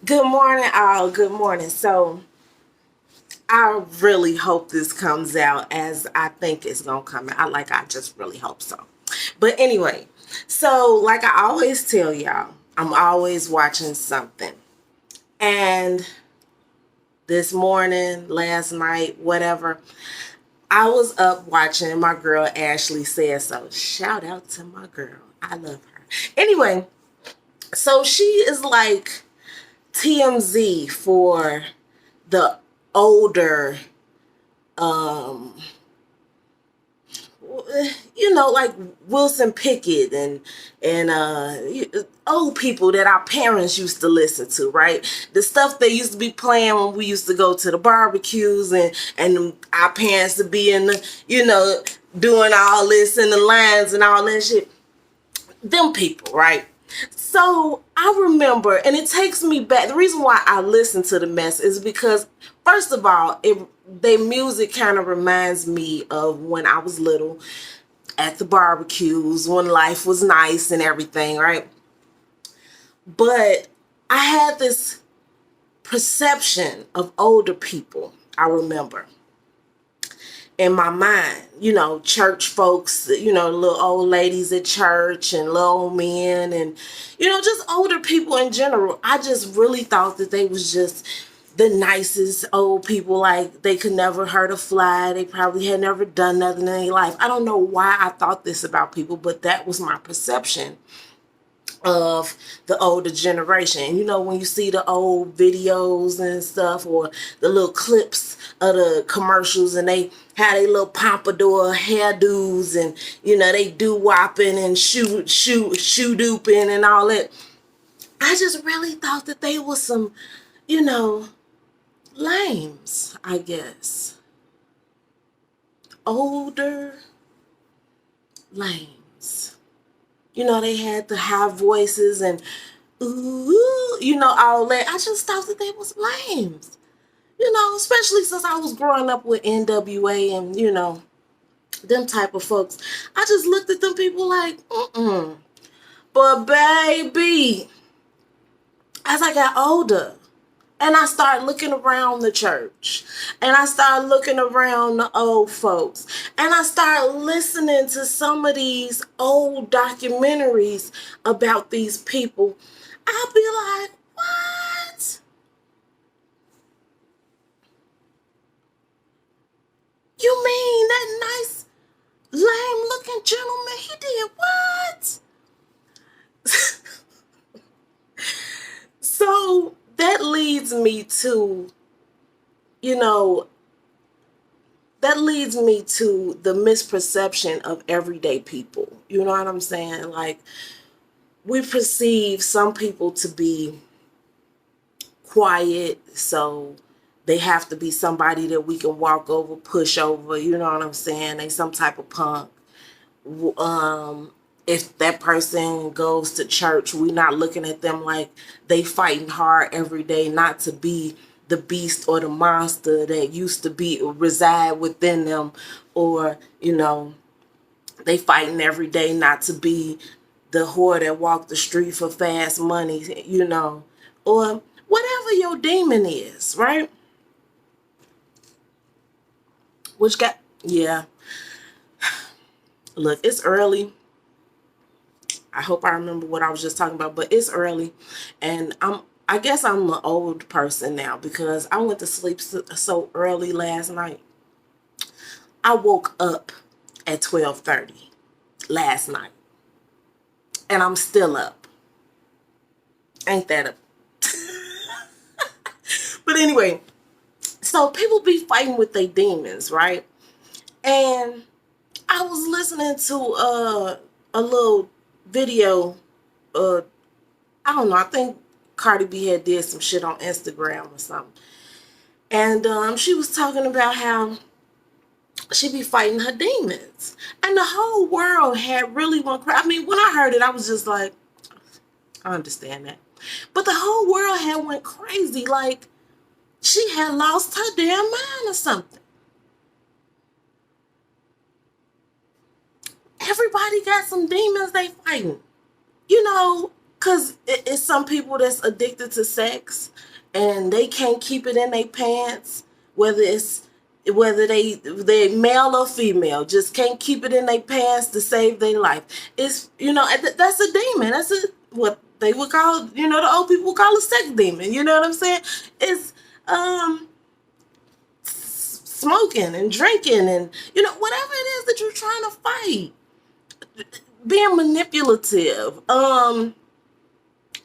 Good morning, all. Good morning. So, I really hope this comes out as I think it's gonna come out. I just really hope so. But anyway, so like I always tell y'all, I'm always watching something. And this morning, last night, whatever, I was up watching, and my girl Ashley said so. Shout out to my girl. I love her. Anyway, so she is like TMZ for the older, um like Wilson Pickett and old people that our parents used to listen to, right? The stuff they used to be playing when we used to go to the barbecues, and our parents to be in the, doing all this in the lines and all that shit. Them people, right? So I remember, and it takes me back. The reason why I listen to the mess is because, first of all, their music kind of reminds me of when I was little at the barbecues, when life was nice and everything, right? But I had this perception of older people, I remember, in my mind, church folks, little old ladies at church and little old men and, just older people in general. I just really thought that they was just the nicest old people. Like they could never hurt a fly. They probably had never done nothing in their life. I don't know why I thought this about people, but that was my perception of the older generation. When you see the old videos and stuff, or the little clips of the commercials, and they had a little pompadour hairdos, and they do whopping and shoe dooping and all that. I just really thought that they were some, you know, lames, I guess. Older lames. They had the high voices and ooh, all that. I just thought that they was lames. Especially since I was growing up with NWA and, them type of folks. I just looked at them people like, mm-mm. But baby, as I got older, and I started looking around the church, and I started looking around the old folks, and I started listening to some of these old documentaries about these people, I'll be like, what? You mean that nice, lame looking gentleman, he did what? So that leads me to, you know, that leads me to the misperception of everyday people. You know what I'm saying? Like, we perceive some people to be quiet, so they have to be somebody that we can walk over, push over. You know what I'm saying? They some type of punk. Um, if that person goes to church, we're not looking at them like they fighting hard every day not to be the beast or the monster that used to be reside within them, or they fighting every day not to be the whore that walked the street for fast money, or whatever your demon is, right? Which got, yeah, look, it's early. I hope I remember what I was just talking about, but it's early, and I guess I'm an old person now because I went to sleep so early last night. I woke up at 12:30 last night, and I'm still up. Ain't that a But anyway, so people be fighting with their demons, right? And I was listening to a little video. Uh, I don't know. I think Cardi B had did some shit on Instagram or something, and she was talking about how she be fighting her demons, and the whole world had really went crazy. I mean, when I heard it, I was just like, I understand that, but the whole world had went crazy. Like she had lost her damn mind or something. Everybody got some demons they fighting. You know, Because it's some people that's addicted to sex and they can't keep it in their pants, whether they male or female, just can't keep it in their pants to save their life. It's, that's a demon. That's what they would call, the old people would call a sex demon. You know what I'm saying? It's smoking and drinking and, whatever it is that you're trying to fight. Being manipulative.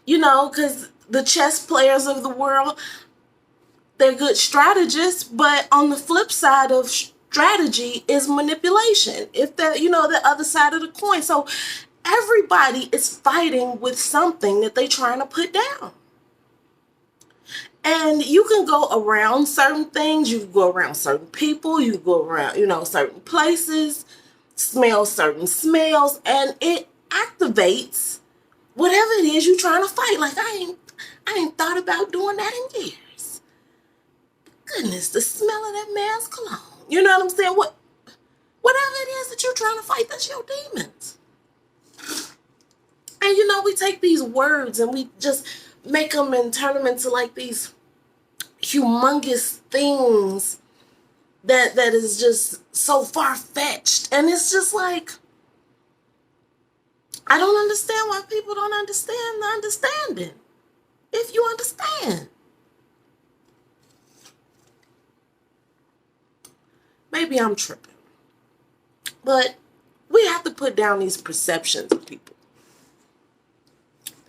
Because the chess players of the world, they're good strategists, but on the flip side of strategy is manipulation. If that, the other side of the coin. So everybody is fighting with something that they're trying to put down. And you can go around certain things, you can go around certain people, you can go around, certain places, smell certain smells, and it activates whatever it is you're trying to fight. Like, I ain't thought about doing that in years. Goodness, the smell of that man's cologne. You know what I'm saying? Whatever it is that you're trying to fight, that's your demons. And we take these words and we just make them and turn them into like these humongous things that is just so far-fetched. And it's just like, I don't understand why people don't understand the understanding. If you understand. Maybe I'm tripping. But we have to put down these perceptions of people.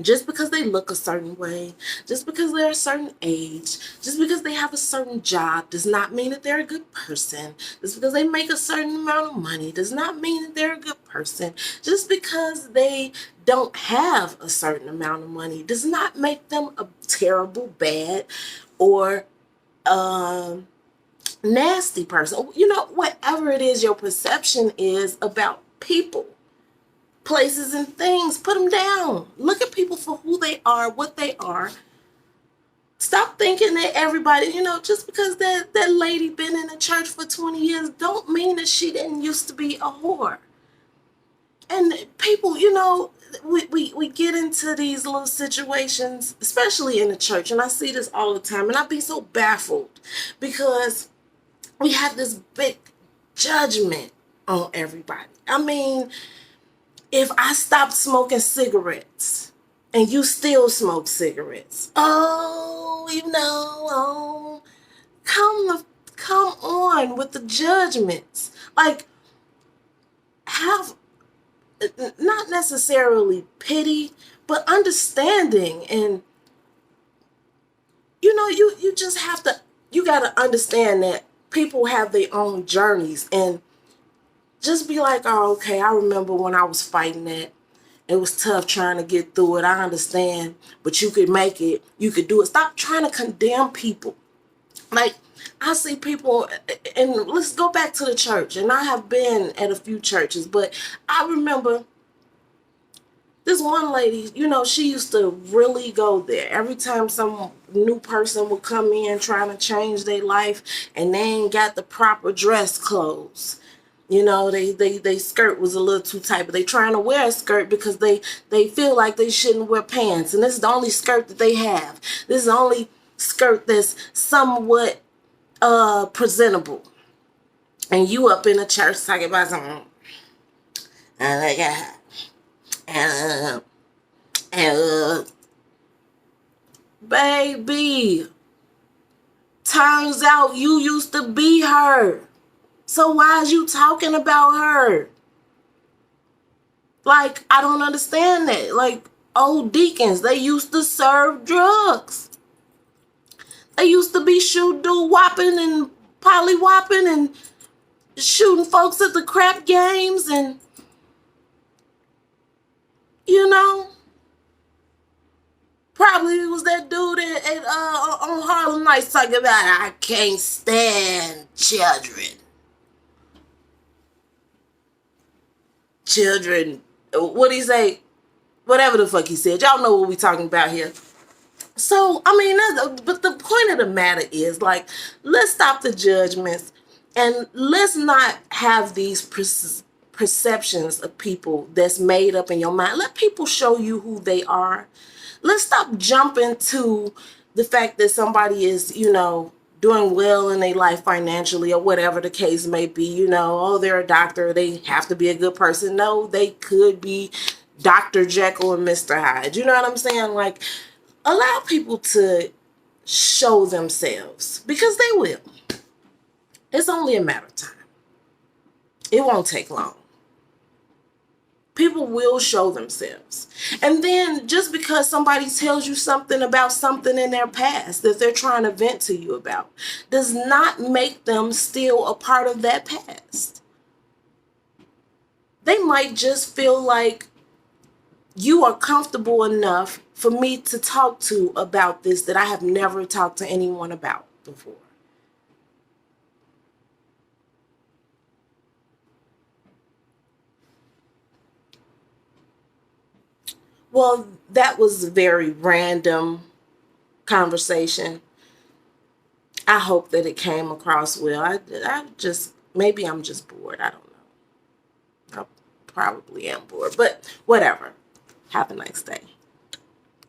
Just because they look a certain way, just because they're a certain age, just because they have a certain job does not mean that they're a good person. Just because they make a certain amount of money does not mean that they're a good person. Just because they don't have a certain amount of money does not make them a terrible, bad, or nasty person. Whatever it is your perception is about people, places, and things, put them down. Look at people for who they are, what they are. Stop thinking that everybody, just because that lady been in the church for 20 years don't mean that she didn't used to be a whore. And people, we get into these little situations, especially in the church, and I see this all the time, and I be so baffled because we have this big judgment on everybody. I mean, if I stopped smoking cigarettes and you still smoke cigarettes, come on with the judgments. Like, have not necessarily pity, but understanding. And you just have to, you got to understand that people have their own journeys, and just be like, oh, okay, I remember when I was fighting that. It was tough trying to get through it. I understand, but you could make it. You could do it. Stop trying to condemn people. Like, I see people, and let's go back to the church, and I have been at a few churches, but I remember this one lady, she used to really go there. Every time some new person would come in trying to change their life and they ain't got the proper dress clothes. They skirt was a little too tight, but they trying to wear a skirt because they feel like they shouldn't wear pants. And this is the only skirt that they have. This is the only skirt that's somewhat presentable. And you up in the church talking about something. Baby, turns out you used to be her. So why is you talking about her? Like, I don't understand that. Like, old deacons, they used to serve drugs. They used to be shoot-do-whopping and polly-whopping and shooting folks at the crap games and, probably it was that dude on Harlem Nights talking about, I can't stand children. What'd he say? Whatever the fuck he said. Y'all know what we talking about here. So, but the point of the matter is, like, let's stop the judgments and let's not have these perceptions of people that's made up in your mind. Let people show you who they are. Let's stop jumping to the fact that somebody is, doing well in their life financially or whatever the case may be. Oh, they're a doctor, they have to be a good person. No, they could be Dr. Jekyll and Mr. Hyde. You know what I'm saying? Like, allow people to show themselves, because they will. It's only a matter of time. It won't take long. People will show themselves. And then just because somebody tells you something about something in their past that they're trying to vent to you about does not make them still a part of that past. They might just feel like you are comfortable enough for me to talk to about this that I have never talked to anyone about before. Well, that was a very random conversation. I hope that it came across well. Maybe I'm just bored. I don't know. I probably am bored, but whatever. Have a nice day.